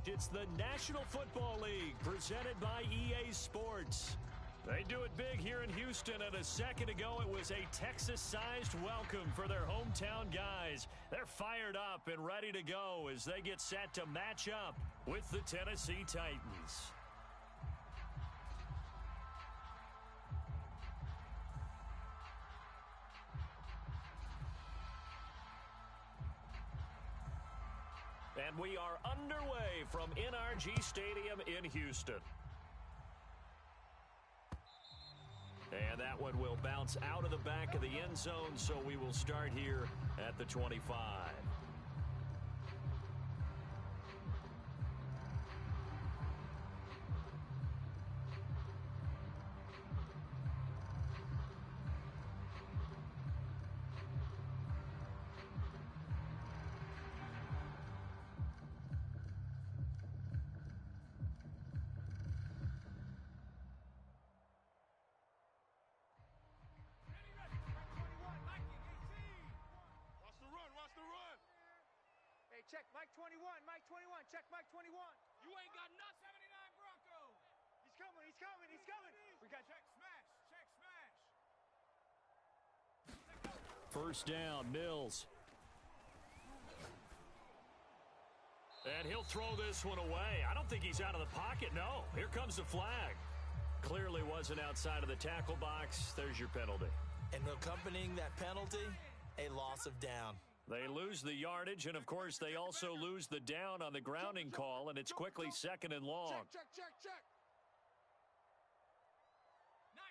It's the National Football League presented by EA Sports. They do it big here in Houston, and a second ago it was a Texas-sized welcome for their hometown guys. They're fired up and ready to go as they get set to match up with the Tennessee Titans. And we are underway from NRG Stadium in Houston. And that one will bounce out of the back of the end zone, so we will start here at the 25. Hey, check Mike 21, Mike 21, check Mike 21. You ain't got nothing. 79 Broncos. He's coming, he's coming, he's coming. We got check smash. First down, Mills. And he'll throw this one away. I don't think he's out of the pocket, no. Here comes the flag. Clearly wasn't outside of the tackle box. There's your penalty. And accompanying that penalty, a loss of down. They lose the yardage, and, of course, they also lose the down on the grounding call, and it's quickly second and long. Check. 19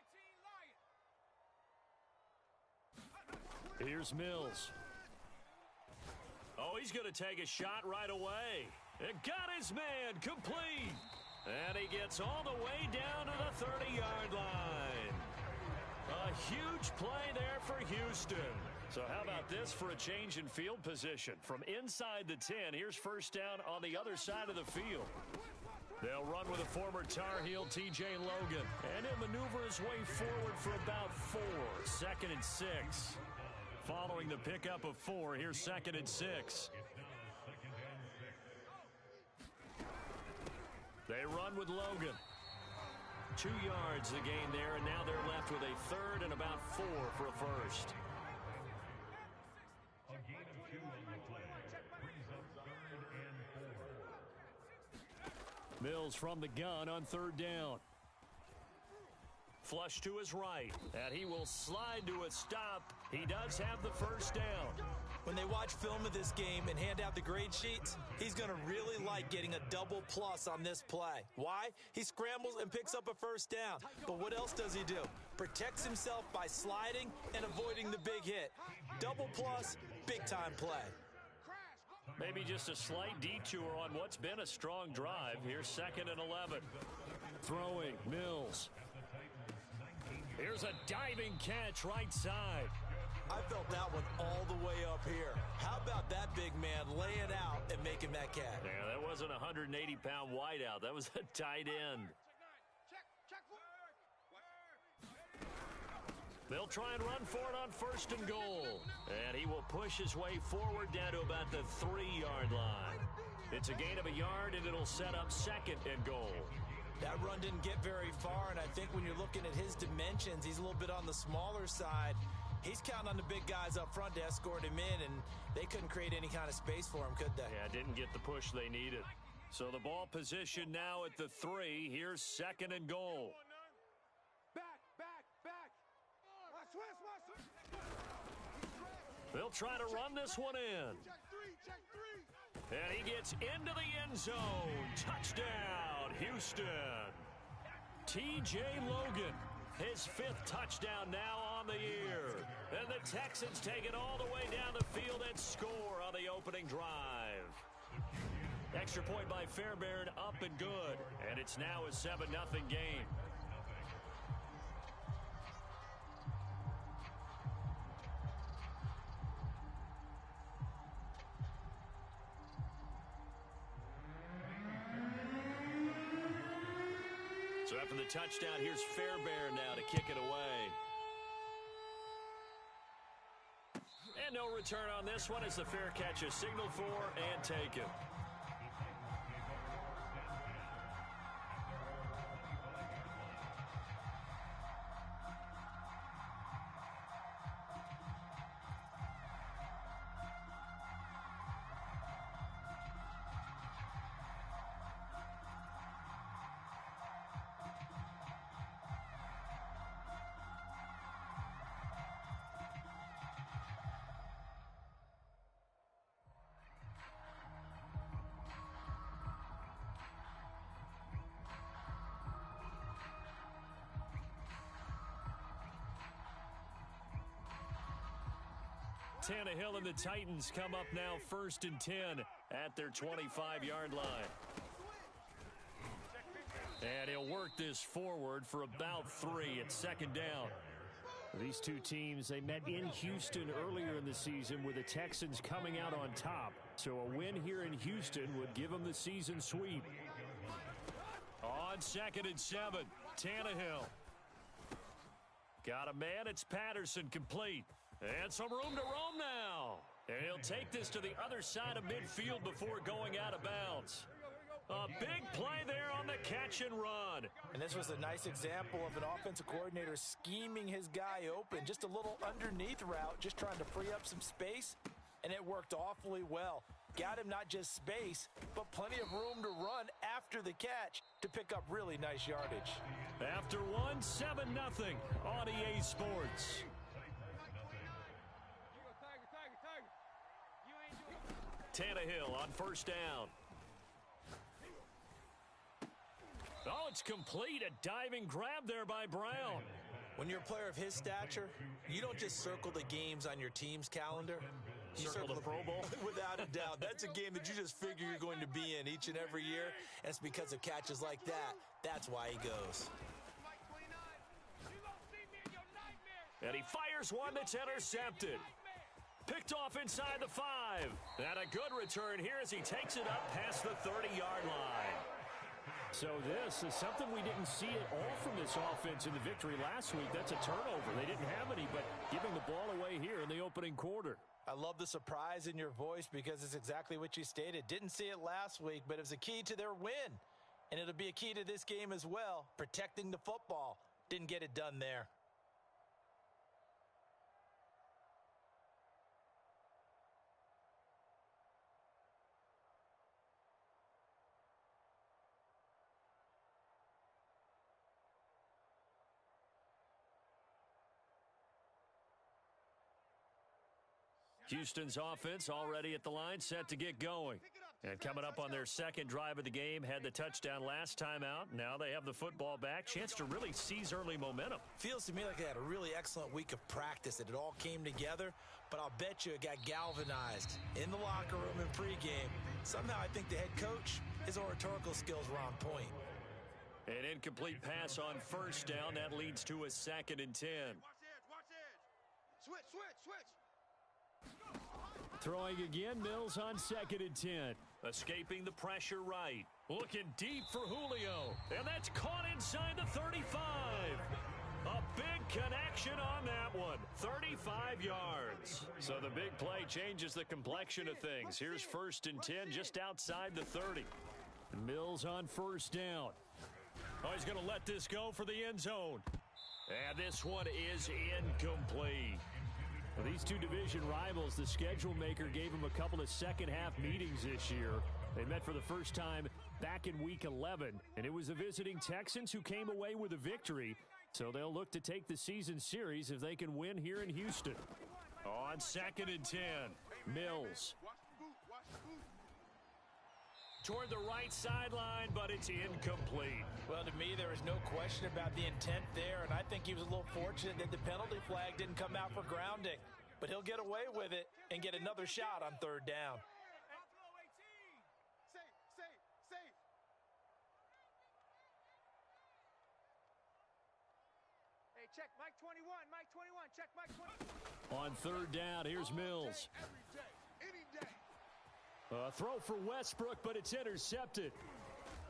Lion. Here's Mills. Oh, he's going to take a shot right away. It got his man complete. And he gets all the way down to the 30-yard line. A huge play there for Houston. So how about this for a change in field position? From inside the 10, here's first down on the other side of the field. They'll run with a former Tar Heel, T.J. Logan. And he'll maneuver his way forward for about 4. 2nd and 6. Following the pickup of 4, here's 2nd and 6. They run with Logan. 2 yards the gain there, and now they're left with a 3rd and about 4 for a first. A gain of 2 on the play. Brings up 3rd and 4. Mills from the gun on 3rd down. Flush to his right, and he will slide to a stop. He does have the first down. When they watch film of this game and hand out the grade sheets, he's going to really like getting a double plus on this play. Why? He scrambles and picks up a first down. But what else does he do? Protects himself by sliding and avoiding the big hit. Double plus, big-time play. Maybe just a slight detour on what's been a strong drive. Here's 2nd and 11. Throwing, Mills. Here's a diving catch right side. I felt that one all the way up here. How about that big man laying out and making that catch? Yeah, that wasn't a 180-pound wideout. That was a tight end. They'll try and run for it on 1st and goal. And he will push his way forward down to about the 3-yard line. It's a gain of a yard, and it'll set up 2nd and goal. That run didn't get very far, and I think when you're looking at his dimensions, he's a little bit on the smaller side. He's counting on the big guys up front to escort him in, and they couldn't create any kind of space for him, could they? Yeah, didn't get the push they needed. So the ball position now at the 3. Here's 2nd and goal. Back. They'll try to run this one in. Check 3. And he gets into the end zone. Touchdown, Houston. T.J. Logan, his 5th touchdown now on the year. And the Texans take it all the way down the field and score on the opening drive. Extra point by Fairbairn, up and good. And it's now a 7-0 game. So after the touchdown, here's Fairbairn now to kick it away. And no return on this one as the fair catch is signaled for and taken. Tannehill and the Titans come up now 1st and 10 at their 25-yard line. And he'll work this forward for about 3 at 2nd down. These two teams, they met in Houston earlier in the season with the Texans coming out on top. So a win here in Houston would give them the season sweep. On 2nd and 7, Tannehill. Got a man, it's Patterson, complete. And some room to roam now. And he'll take this to the other side of midfield before going out of bounds. A big play there on the catch and run. And this was a nice example of an offensive coordinator scheming his guy open. Just a little underneath route, just trying to free up some space, and it worked awfully well. Got him not just space, but plenty of room to run after the catch to pick up really nice yardage. After one, 7-0 on EA Sports. Tannehill on 1st down. Oh, it's complete. A diving grab there by Brown. When you're a player of his stature, you don't just circle the games on your team's calendar. You Circle the Pro Bowl? Without a doubt. That's a game that you just figure you're going to be in each and every year, and it's because of catches like that. That's why he goes. And he fires one that's intercepted. Picked off inside the 5. And a good return here as he takes it up past the 30-yard line. So this is something we didn't see at all from this offense in the victory last week. That's a turnover. They didn't have any, but giving the ball away here in the opening quarter. I love the surprise in your voice because it's exactly what you stated. Didn't see it last week, but it was a key to their win. And it'll be a key to this game as well, protecting the football. Didn't get it done there. Houston's offense already at the line, set to get going. And coming up on their second drive of the game, had the touchdown last time out. Now they have the football back. Chance to really seize early momentum. Feels to me like they had a really excellent week of practice, that it all came together. But I'll bet you it got galvanized in the locker room in pregame. Somehow I think the head coach, his oratorical skills were on point. An incomplete pass on 1st down. That leads to a 2nd and 10. Watch edge. Switch. Throwing again, Mills on 2nd and 10. Escaping the pressure right. Looking deep for Julio. And that's caught inside the 35. A big connection on that one. 35 yards. So the big play changes the complexion of things. Here's 1st and 10 just outside the 30. Mills on 1st down. Oh, he's going to let this go for the end zone. And this one is incomplete. Well, these two division rivals, the schedule maker gave them a couple of second-half meetings this year. They met for the first time back in Week 11, and it was the visiting Texans who came away with a victory. So they'll look to take the season series if they can win here in Houston. On 2nd and 10, Mills. Toward the right sideline, but it's incomplete. Well, to me, there was no question about the intent there, and I think he was a little fortunate that the penalty flag didn't come out for grounding. But he'll get away with it and get another shot on 3rd down. Safe. Hey, check Mike 21. Check Mike 21. On 3rd down, here's Mills. Every day, any day. A throw for Westbrook, but it's intercepted.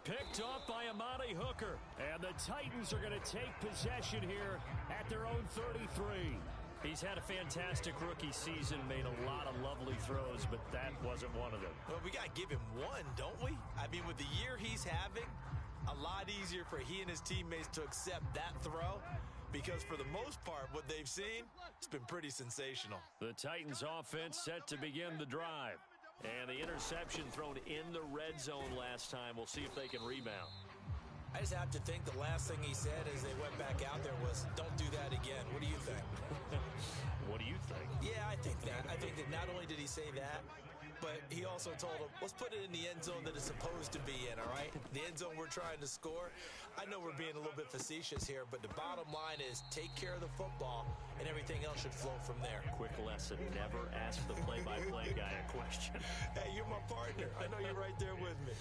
Picked off by Amani Hooker. And the Titans are going to take possession here at their own 33. He's had a fantastic rookie season, made a lot of lovely throws, but that wasn't one of them. Well, we got to give him one, don't we? I mean, with the year he's having, a lot easier for he and his teammates to accept that throw, because for the most part, what they've seen, it's been pretty sensational. The Titans offense set to begin the drive. And the interception thrown in the red zone last time. We'll see if they can rebound. I just have to think the last thing he said as they went back out there was, don't do that again. What do you think? What do you think? Yeah, I think that. I think that not only did he say that, but he also told him, let's put it in the end zone that it's supposed to be in, all right? The end zone we're trying to score. I know we're being a little bit facetious here, but the bottom line is take care of the football, and everything else should flow from there. Quick lesson, never ask the play-by-play guy a question. Hey, you're my partner. I know you're right there with me.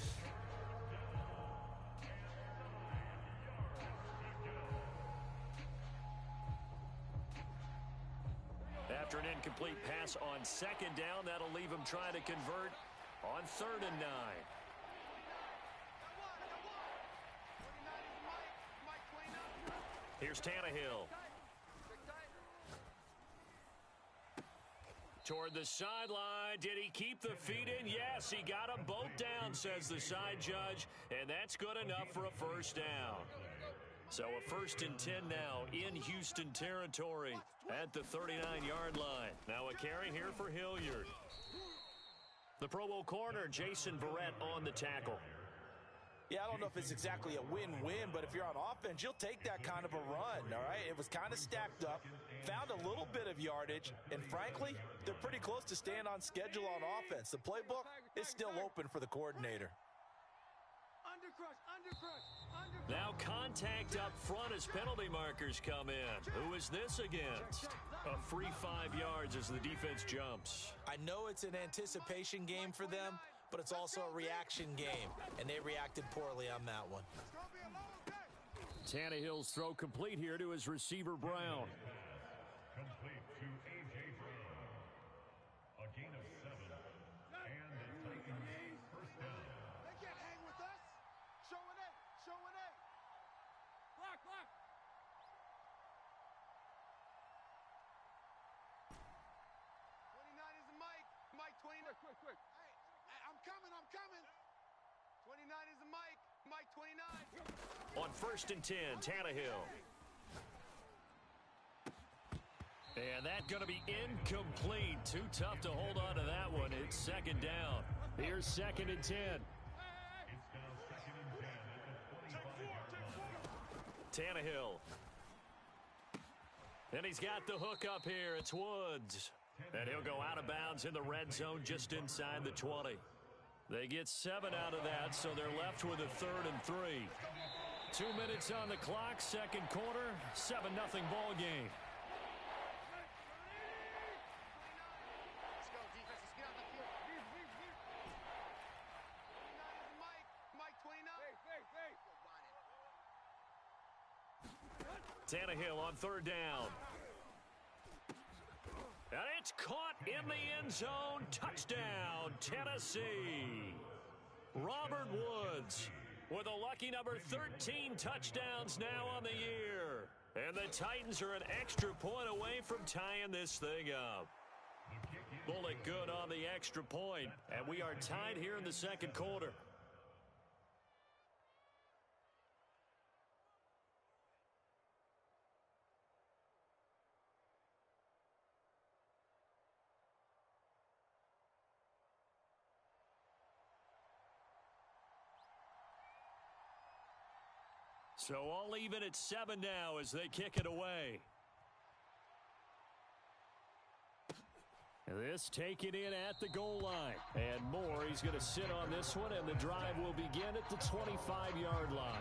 After an incomplete pass on second down, that'll leave him trying to convert on 3rd and 9. Here's Tannehill. Toward the sideline. Did he keep the feet in? Yes, he got them both down, says the side judge, and that's good enough for a first down. So a 1st and 10 now in Houston territory at the 39-yard line. Now a carry here for Hilliard. The Pro Bowl corner, Jason Verrett, on the tackle. Yeah, I don't know if it's exactly a win-win, but if you're on offense, you'll take that kind of a run, all right? It was kind of stacked up, found a little bit of yardage, and frankly, they're pretty close to staying on schedule on offense. The playbook is still open for the coordinator. Now contact up front as penalty markers come in. Who is this against? A free 5 yards as the defense jumps. I know it's an anticipation game for them, but it's also a reaction game, and they reacted poorly on that one. Tannehill's throw complete here to his receiver, Brown. Complete to A.J. Brown. A gain of 7. And the Titans first down. They can't hang with us. Show an A. Show an A. Block, block. 29 is the Mike. Mike 29. Quick. Hey, I'm coming. 29 is the Mike. Mike 29. On 1st and 10, Tannehill. And that's going to be incomplete. Too tough to hold on to that one. It's 2nd down. Here's 2nd and 10. It's now 2nd and 10 at the 45-yard line. Tannehill. And he's got the hook up here. It's Woods. And he'll go out of bounds in the red zone just inside the 20. They get 7 out of that, so they're left with a 3rd and 3. 2 minutes on the clock, 2nd quarter, 7-0 ball game. Let's go, defense. Let's get on the field. Mike 29. Tannehill on 3rd down. And it's caught in the end zone. Touchdown, Tennessee. Robert Woods with a lucky number 13 touchdowns now on the year. And the Titans are an extra point away from tying this thing up. Bullet good on the extra point, and we are tied here in the 2nd quarter. So all even at 7 now as they kick it away. This taken in at the goal line. And more, he's going to sit on this one, and the drive will begin at the 25-yard line.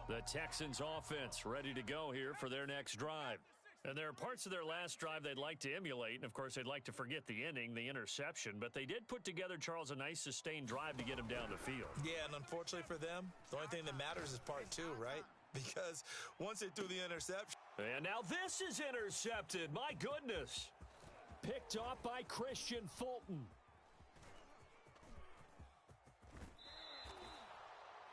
The Texans offense ready to go here for their next drive. And there are parts of their last drive they'd like to emulate, and of course they'd like to forget the ending, the interception, but they did put together, Charles, a nice sustained drive to get him down the field. Yeah, and unfortunately for them, the only thing that matters is part 2, right? Because once they threw the interception. And now this is intercepted. My goodness. Picked off by Christian Fulton.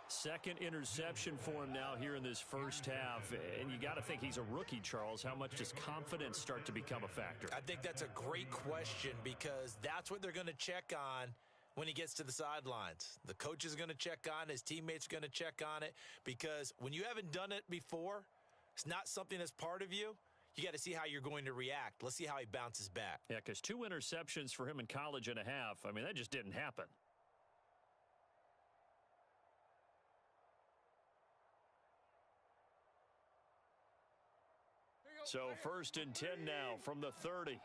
Second interception for him now here in this first half. And you got to think he's a rookie, Charles. How much does confidence start to become a factor? I think that's a great question because that's what they're going to check on when he gets to the sidelines. The coach is going to check on it. His teammates are going to check on it, because when you haven't done it before, it's not something that's part of you. You got to see how you're going to react. Let's see how he bounces back. Yeah, because 2 interceptions for him in college and a half. I mean, that just didn't happen. So 1st and 10 now from the 30.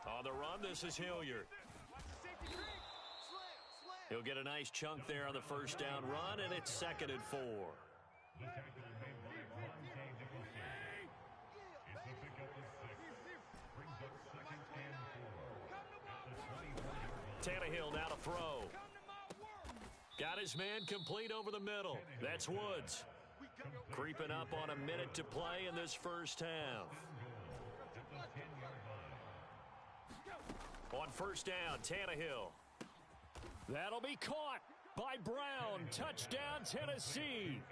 On the run, this is Hilliard. He'll get a nice chunk there on the first down run, and it's 2nd and 4. The tackle made by Vontae Nicholson. It's a pickup of 6. Brings up 2nd and 4. At the 24-yard line. Tannehill now to throw. Got his man complete over the middle. That's Woods. Creeping up on a minute to play in this first half. On first down, Tannehill. That'll be caught by Brown. Touchdown, Tennessee.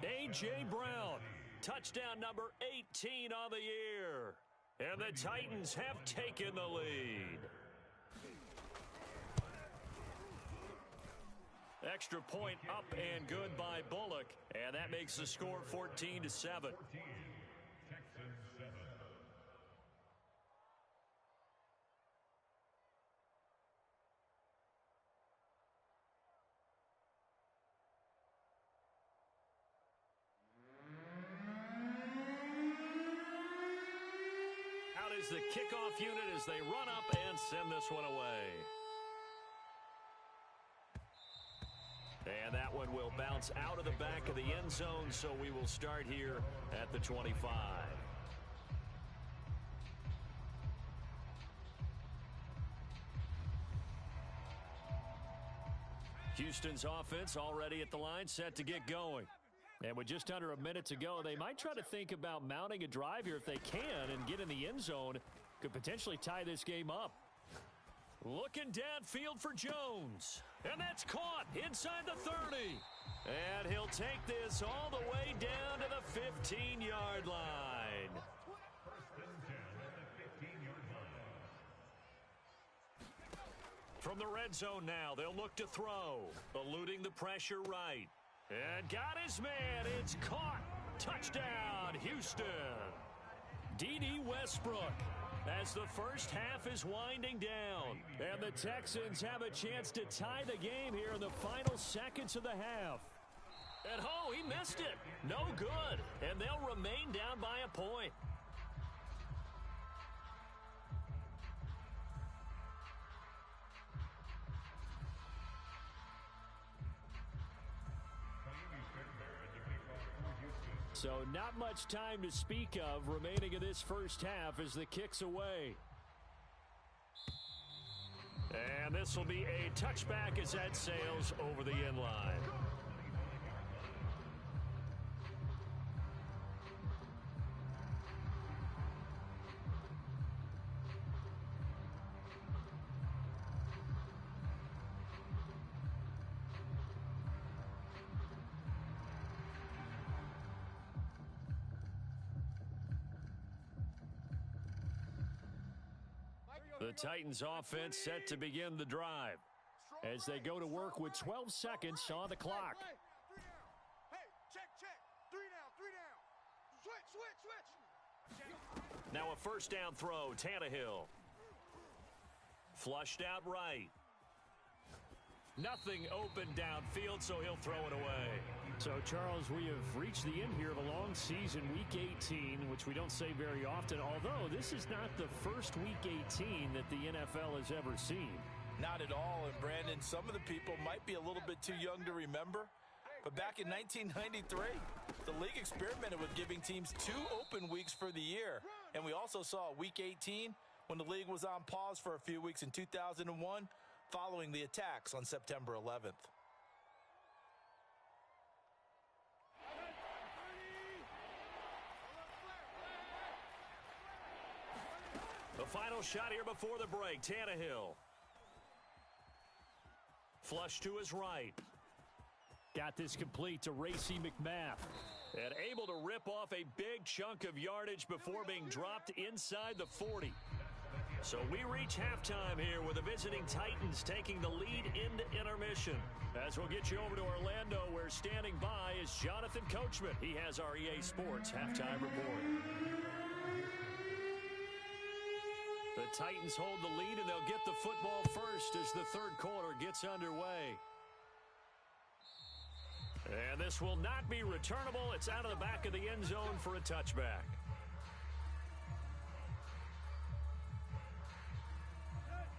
A.J. Brown. Touchdown number 18 on the year. And the Titans have taken the lead. Extra point up and good by Bullock. And that makes the score 14-7. 14, Texans 7. Out is the kickoff unit as they run up and send this one away. And that one will bounce out of the back of the end zone, so we will start here at the 25. Houston's offense already at the line, set to get going. And with just under a minute to go, they might try to think about mounting a drive here if they can and get in the end zone. Could potentially tie this game up. Looking downfield for Jones. And that's caught inside the 30. And he'll take this all the way down to the 15-yard line. 1st and 10 at the 15-yard line. From the red zone now, they'll look to throw. Eluding the pressure right. And got his man. It's caught. Touchdown, Houston. D.D. Westbrook. As the first half is winding down. And the Texans have a chance to tie the game here in the final seconds of the half. And oh, he missed it. No good. And they'll remain down by a point. So not much time to speak of remaining in this first half as the kick's away. And this will be a touchback as that sails over the end line. The Titans offense set to begin the drive as they go to work with 12 seconds on the clock. Hey, check. 3 down. Switch. Now a first down throw, Tannehill. Flushed out right. Nothing open downfield, so he'll throw it away. So, Charles, we have reached the end here of a long season, Week 18, which we don't say very often, although this is not the first Week 18 that the NFL has ever seen. Not at all, and Brandon, some of the people might be a little bit too young to remember, but back in 1993, the league experimented with giving teams 2 open weeks for the year, and we also saw Week 18 when the league was on pause for a few weeks in 2001 following the attacks on September 11th. The final shot here before the break, Tannehill. Flush to his right. Got this complete to Racey McMath. And able to rip off a big chunk of yardage before being dropped inside the 40. So we reach halftime here with the visiting Titans taking the lead into intermission. As we'll get you over to Orlando, where standing by is Jonathan Coachman. He has our EA Sports halftime report. The Titans hold the lead, and they'll get the football first as the third quarter gets underway. And this will not be returnable. It's out of the back of the end zone for a touchback.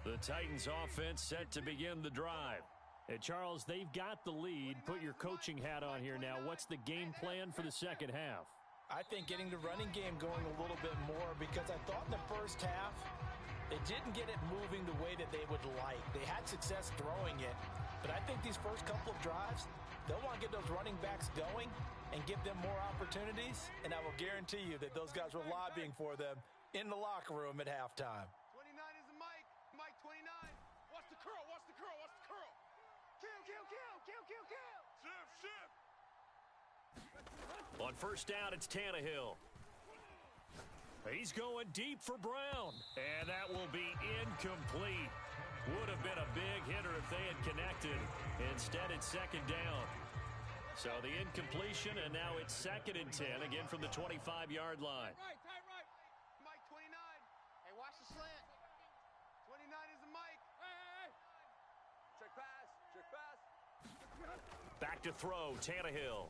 The Titans offense set to begin the drive. And Charles, they've got the lead. Put your coaching hat on here now. What's the game plan for the second half? I think getting the running game going a little bit more, because I thought in the first half they didn't get it moving the way that they would like. They had success throwing it, but I think these first couple of drives, they'll want to get those running backs going and give them more opportunities, and I will guarantee you that those guys were lobbying for them in the locker room at halftime. 29 is a Mike. Mike 29. Watch the curl. Watch the curl. Watch the curl. Kill, kill, kill, kill, kill, kill. Shift. On first down, it's Tannehill. He's going deep for Brown, and that will be incomplete. Would have been a big hitter if they had connected. Instead, it's second down. So the incompletion, and now it's 2nd and 10, again from the 25-yard line. Right, tight right. Mike 29. Hey, watch the slant. 29 is a Mike. Hey. Check pass. Check pass. Back to throw, Tannehill.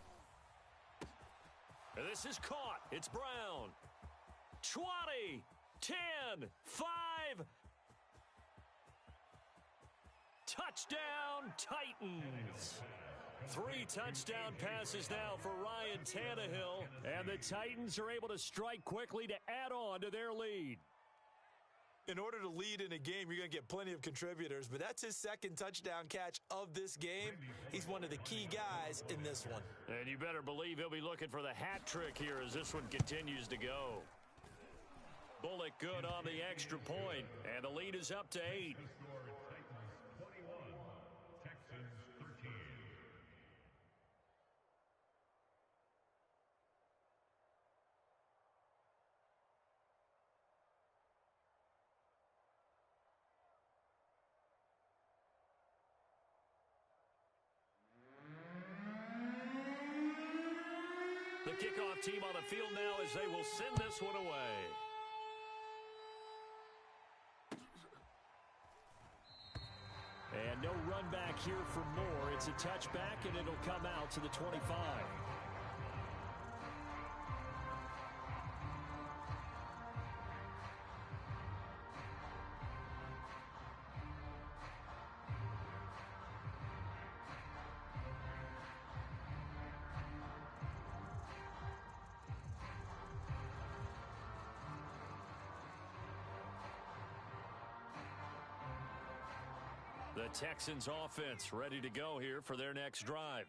And this is caught. It's Brown. 20, 10, 5. Touchdown, Titans. 3 touchdown passes now for Ryan Tannehill. And the Titans are able to strike quickly to add on to their lead. In order to lead in a game, you're going to get plenty of contributors, but that's his 2nd touchdown catch of this game. He's one of the key guys in this one. And you better believe he'll be looking for the hat trick here as this one continues to go. Bullock good on the extra point, and the lead is up to 8. The kickoff team on the field now as they will send this one away. And no run back here for Moore. It's a touchback, and it'll come out to the 25. The Texans offense ready to go here for their next drive.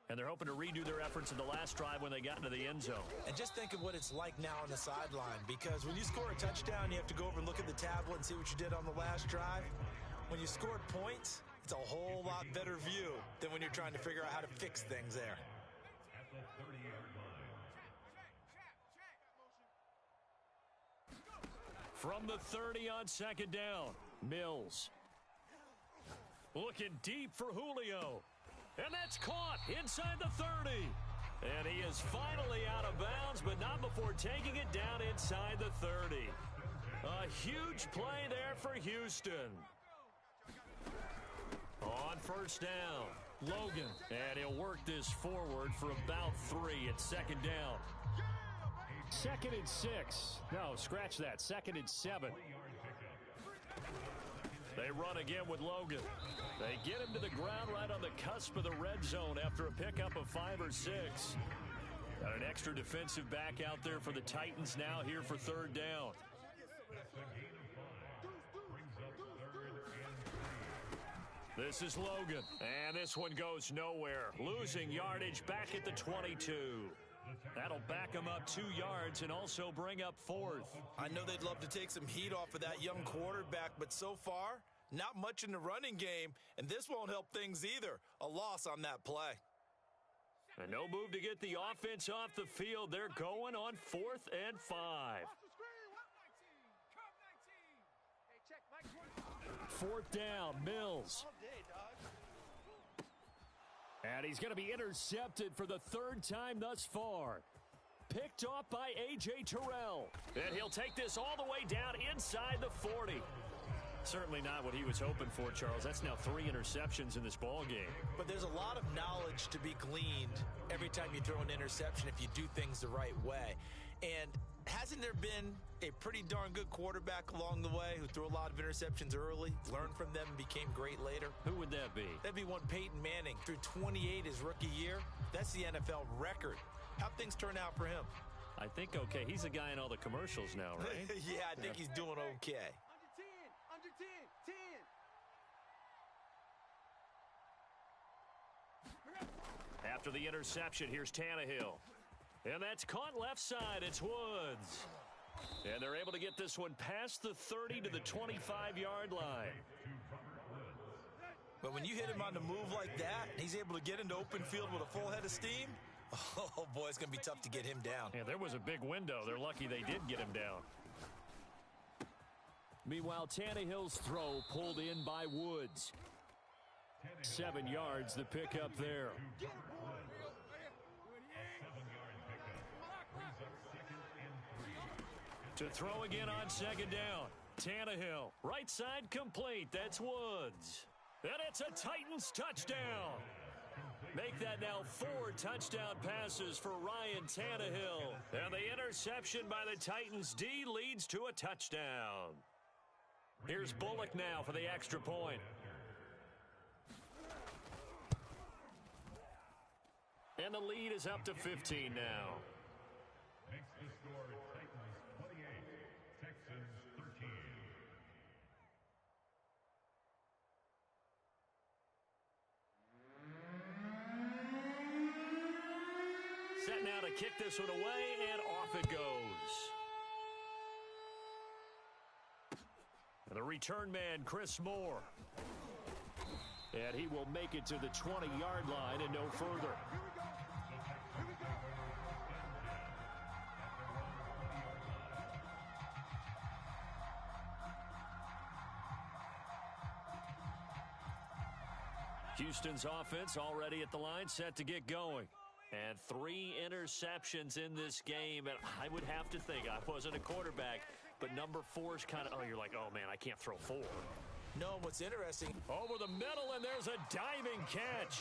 And they're hoping to redo their efforts in the last drive when they got into the end zone. And just think of what it's like now on the sideline, because when you score a touchdown, you have to go over and look at the tablet and see what you did on the last drive. When you scored points, it's a whole lot better view than when you're trying to figure out how to fix things there. At the 30-yard line. From the 30 on 2nd down, Mills. Looking deep for Julio. And that's caught inside the 30. And he is finally out of bounds, but not before taking it down inside the 30. A huge play there for Houston. On first down, Logan. And he'll work this forward for about 3 at 2nd down. 2nd and 6. No, scratch that. 2nd and 7. They run again with Logan. They get him to the ground right on the cusp of the red zone after a pickup of 5 or 6. Got an extra defensive back out there for the Titans now here for 3rd down. This is Logan, and this one goes nowhere. Losing yardage back at the 22. That'll back him up 2 yards and also bring up 4th. I know they'd love to take some heat off of that young quarterback, but so far, not much in the running game, and this won't help things either. A loss on that play. And no move to get the offense off the field. They're going on 4th and 5. Watch the screen. What 19? Come 19. Hey, 4th down. Mills. And he's going to be intercepted for the 3rd time thus far. Picked off by A.J. Terrell. And he'll take this all the way down inside the 40. Certainly not what he was hoping for, Charles. That's now 3 interceptions in this ball game. But there's a lot of knowledge to be gleaned every time you throw an interception if you do things the right way. And hasn't there been a pretty darn good quarterback along the way who threw a lot of interceptions early, learned from them, and became great later? Who would that be? That'd be one Peyton Manning. Threw 28 his rookie year. That's the NFL record. How'd things turn out for him? I think okay. He's a guy in all the commercials now, right? Yeah, I think he's doing okay. Under 10. After the interception, here's Tannehill. And that's caught left side. It's Woods. And they're able to get this one past the 30 to the 25-yard line. But when you hit him on the move like that, he's able to get into open field with a full head of steam. Oh, boy, it's going to be tough to get him down. Yeah, there was a big window. They're lucky they did get him down. Meanwhile, Tannehill's throw pulled in by Woods. 7 yards, the pickup there. To throw again on 2nd down. Tannehill, right side complete. That's Woods. And it's a Titans touchdown. Make that now 4 touchdown passes for Ryan Tannehill. And the interception by the Titans D leads to a touchdown. Here's Bullock now for the extra point. And the lead is up to 15 now. Makes the score Titans 28, Texans 13. Set now to kick this one away, and off it goes. And the return man, Chris Moore. And he will make it to the 20-yard line and no further. Houston's offense already at the line, set to get going. And 3 interceptions in this game, and I would have to think, I wasn't a quarterback, but number 4 is kind of, you're like, oh, man, I can't throw 4. No, what's interesting, over the middle, and there's a diving catch.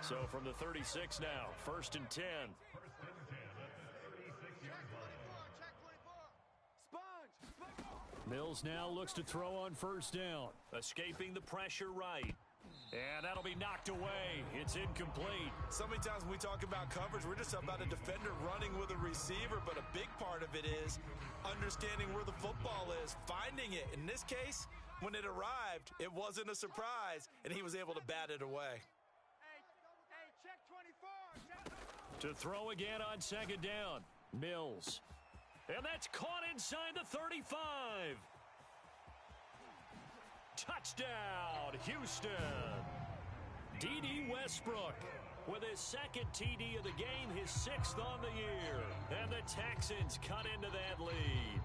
So from the 36 now, 1st and 10. Mills now looks to throw on 1st down, escaping the pressure right. And that'll be knocked away. It's incomplete. So many times when we talk about coverage, we're just about a defender running with a receiver, but a big part of it is understanding where the football is, finding it. In this case, when it arrived, it wasn't a surprise, and he was able to bat it away. Hey, check 24. To throw again on 2nd down, Mills. And that's caught inside the 35. Touchdown, Houston. D.D. Westbrook with his 2nd TD of the game, his 6th on the year. And the Texans cut into that lead.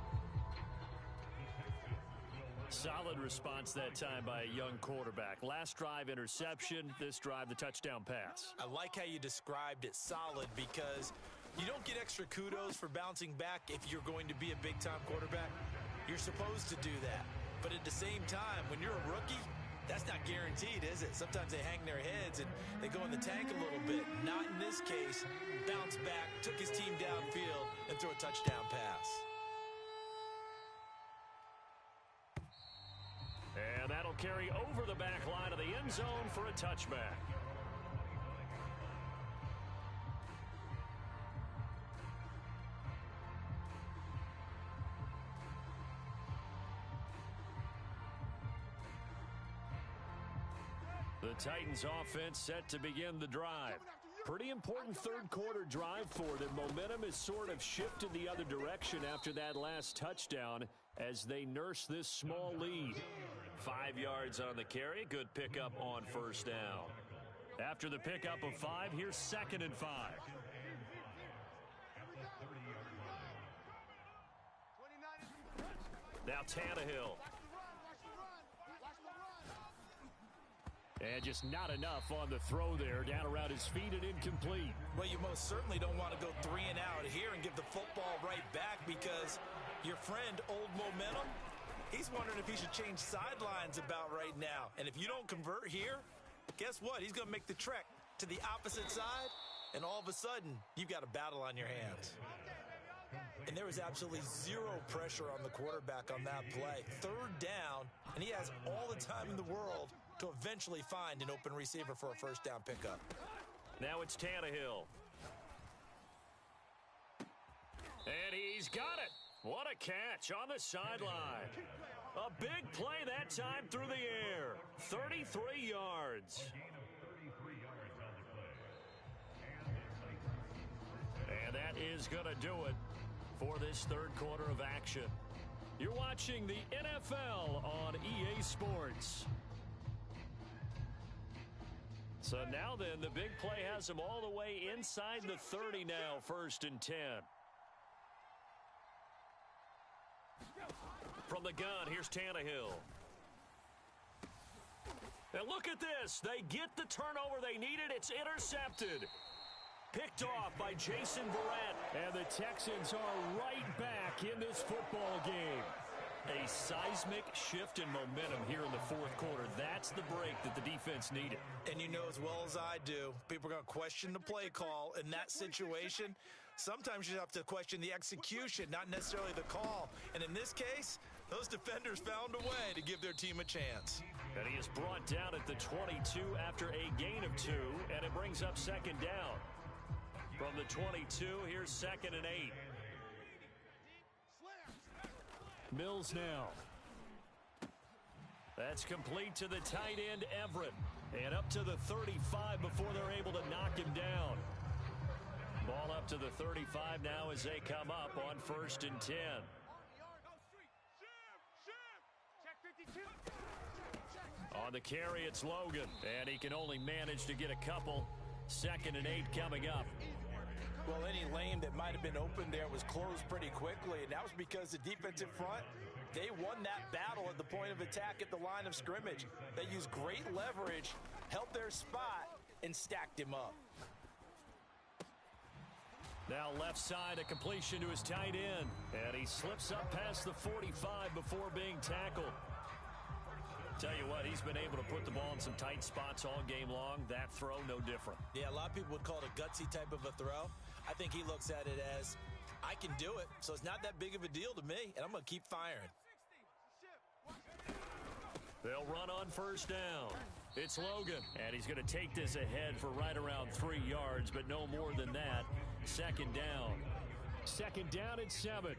Solid response that time by a young quarterback. Last drive, interception. This drive, the touchdown pass. I like how you described it solid because you don't get extra kudos for bouncing back if you're going to be a big-time quarterback. You're supposed to do that. But at the same time, when you're a rookie, that's not guaranteed, is it? Sometimes they hang their heads and they go in the tank a little bit. Not in this case. Bounce back, took his team downfield, and threw a touchdown pass. And that'll carry over the back line of the end zone for a touchback. The Titans offense set to begin the drive. Pretty important 3rd quarter drive for them. Momentum has sort of shifted the other direction after that last touchdown as they nurse this small lead. 5 yards on the carry. Good pickup on 1st down. After the pickup of 5, here's 2nd and 5. Now Tannehill. And just not enough on the throw there. Down around his feet and incomplete. Well, you most certainly don't want to go 3 and out here and give the football right back because your friend, Old Momentum, he's wondering if he should change sidelines about right now. And if you don't convert here, guess what? He's going to make the trek to the opposite side, and all of a sudden, you've got a battle on your hands. And there was absolutely zero pressure on the quarterback on that play. 3rd down, and he has all the time in the world to eventually find an open receiver for a first down pickup. Now it's Tannehill. And he's got it. What a catch on the sideline. A big play that time through the air. 33 yards. And that is going to do it for this 3rd quarter of action. You're watching the NFL on EA Sports. So now then, the big play has him all the way inside the 30 now, 1st and 10. From the gun, here's Tannehill. And look at this. They get the turnover they needed. It's intercepted. Picked off by Jason Verrett. And the Texans are right back in this football game. A seismic shift in momentum here in the 4th quarter. That's the break that the defense needed. And you know as well as I do, people are going to question the play call in that situation. Sometimes you have to question the execution, not necessarily the call. And in this case, those defenders found a way to give their team a chance. And he is brought down at the 22 after a gain of 2, and it brings up 2nd down. From the 22, here's 2nd and 8. Mills now. That's complete to the tight end, Everett. And up to the 35 before they're able to knock him down. Ball up to the 35 now as they come up on 1st and 10. On the carry, it's Logan. And he can only manage to get a couple. 2nd and 8 coming up. Well, any lane that might have been open there was closed pretty quickly, and that was because the defensive front, they won that battle at the point of attack at the line of scrimmage. They used great leverage, held their spot, and stacked him up. Now left side, a completion to his tight end, and he slips up past the 45 before being tackled. Tell you what, he's been able to put the ball in some tight spots all game long. That throw, no different. Yeah, a lot of people would call it a gutsy type of a throw. I think he looks at it as, I can do it, so it's not that big of a deal to me, and I'm going to keep firing. They'll run on 1st down. It's Logan, and he's going to take this ahead for right around 3 yards, but no more than that. 2nd down. 2nd down and 7.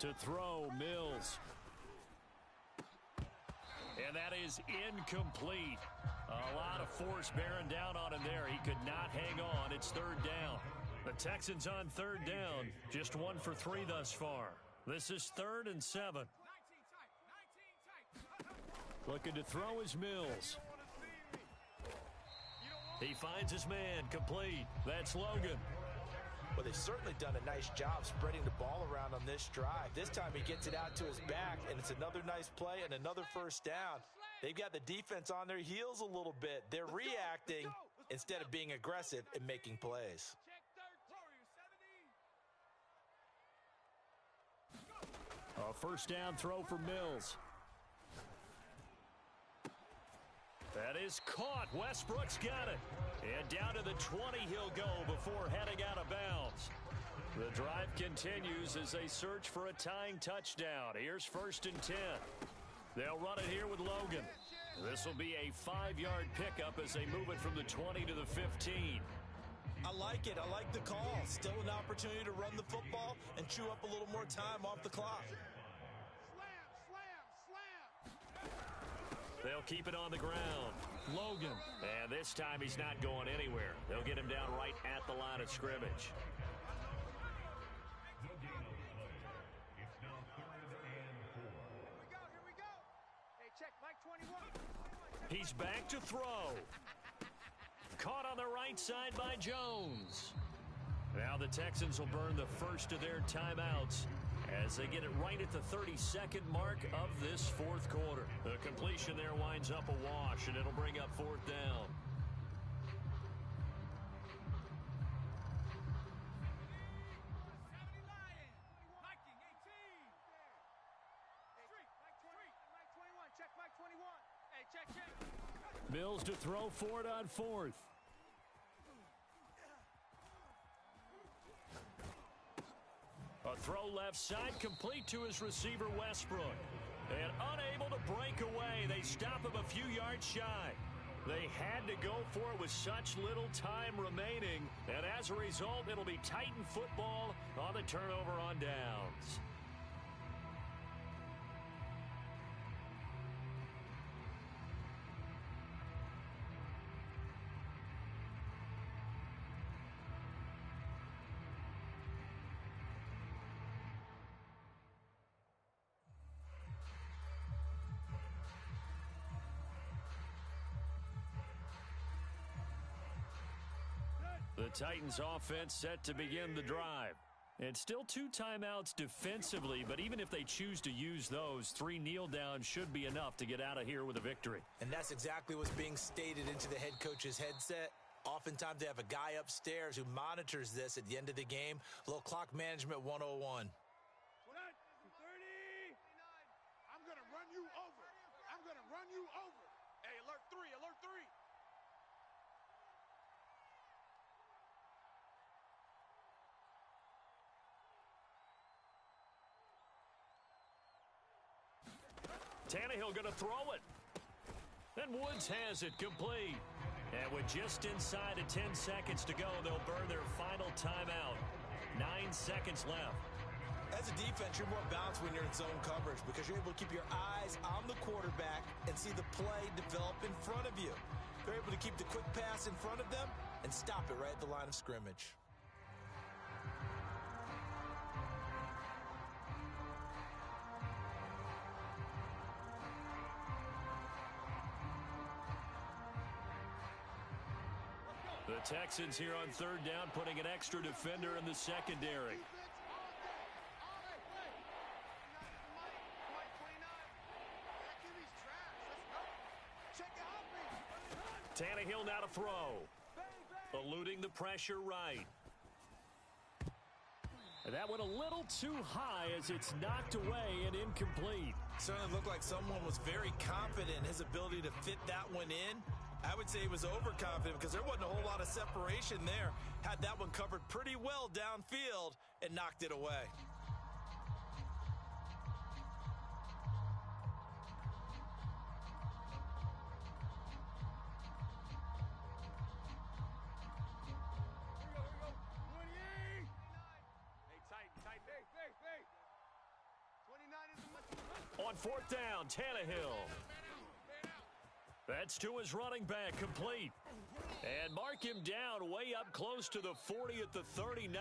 To throw, Mills. And that is incomplete. A lot of force bearing down on him there. He could not hang on. It's 3rd down. The Texans on 3rd down. Just 1 for 3 thus far. This is 3rd and 7. Looking to throw is Mills. He finds his man, complete. That's Logan. Well, they've certainly done a nice job spreading the ball around on this drive. This time he gets it out to his back, and it's another nice play and another 1st down. They've got the defense on their heels a little bit. They're reacting instead of being aggressive and making plays. A 1st down throw for Mills. That is caught. Westbrook's got it. And down to the 20 he'll go before heading out of bounds. The drive continues as they search for a tying touchdown. Here's 1st and 10. They'll run it here with Logan. This will be a 5-yard pickup as they move it from the 20 to the 15. I like it. I like the call. Still an opportunity to run the football and chew up a little more time off the clock. They'll keep it on the ground. Logan. And this time he's not going anywhere. They'll get him down right at the line of scrimmage. It's now 3rd and 4. Here we go. Hey, check, Mike 21. He's back to throw. Caught on the right side by Jones. Now the Texans will burn the first of their timeouts as they get it right at the 32nd mark of this fourth quarter. The completion there winds up a wash, and it'll bring up fourth down. Mills to throw for it on fourth. A throw left side, complete to his receiver, Westbrook. And unable to break away, they stop him a few yards shy. They had to go for it with such little time remaining. And as a result, it'll be Titan football on the turnover on downs. The Titans offense set to begin the drive. And still 2 timeouts defensively, but even if they choose to use those, 3 kneel downs should be enough to get out of here with a victory. And that's exactly what's being stated into the head coach's headset. Oftentimes they have a guy upstairs who monitors this at the end of the game. A little clock management 101. 30. I'm going to run you over. I'm going to run you over. Hey, alert 3, alert 3. Tannehill going to throw it. And Woods has it complete. And with just inside of 10 seconds to go, they'll burn their final timeout. 9 seconds left. As a defense, you're more balanced when you're in zone coverage because you're able to keep your eyes on the quarterback and see the play develop in front of you. They're able to keep the quick pass in front of them and stop it right at the line of scrimmage. The Texans here on third down, putting an extra defender in the secondary. Tannehill now to throw. Eluding the pressure right. That went a little too high as it's knocked away and incomplete. Certainly looked like someone was very confident in his ability to fit that one in. I would say he was overconfident because there wasn't a whole lot of separation there. Had that one covered pretty well downfield and knocked it away. On fourth down, Tannehill. That's to his running back, complete. And mark him down way up close to the 40 at the 39.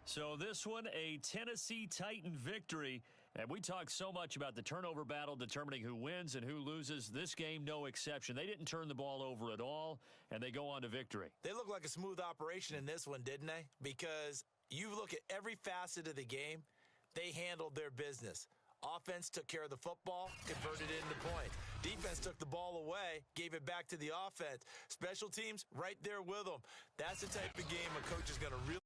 So this one, a Tennessee Titan victory. And we talk so much about the turnover battle determining who wins and who loses. This game, no exception. They didn't turn the ball over at all, and they go on to victory. They look like a smooth operation in this one, didn't they? Because you look at every facet of the game, they handled their business. Offense took care of the football, converted it into points. Defense took the ball away, gave it back to the offense. Special teams, right there with them. That's the type of game a coach is going to really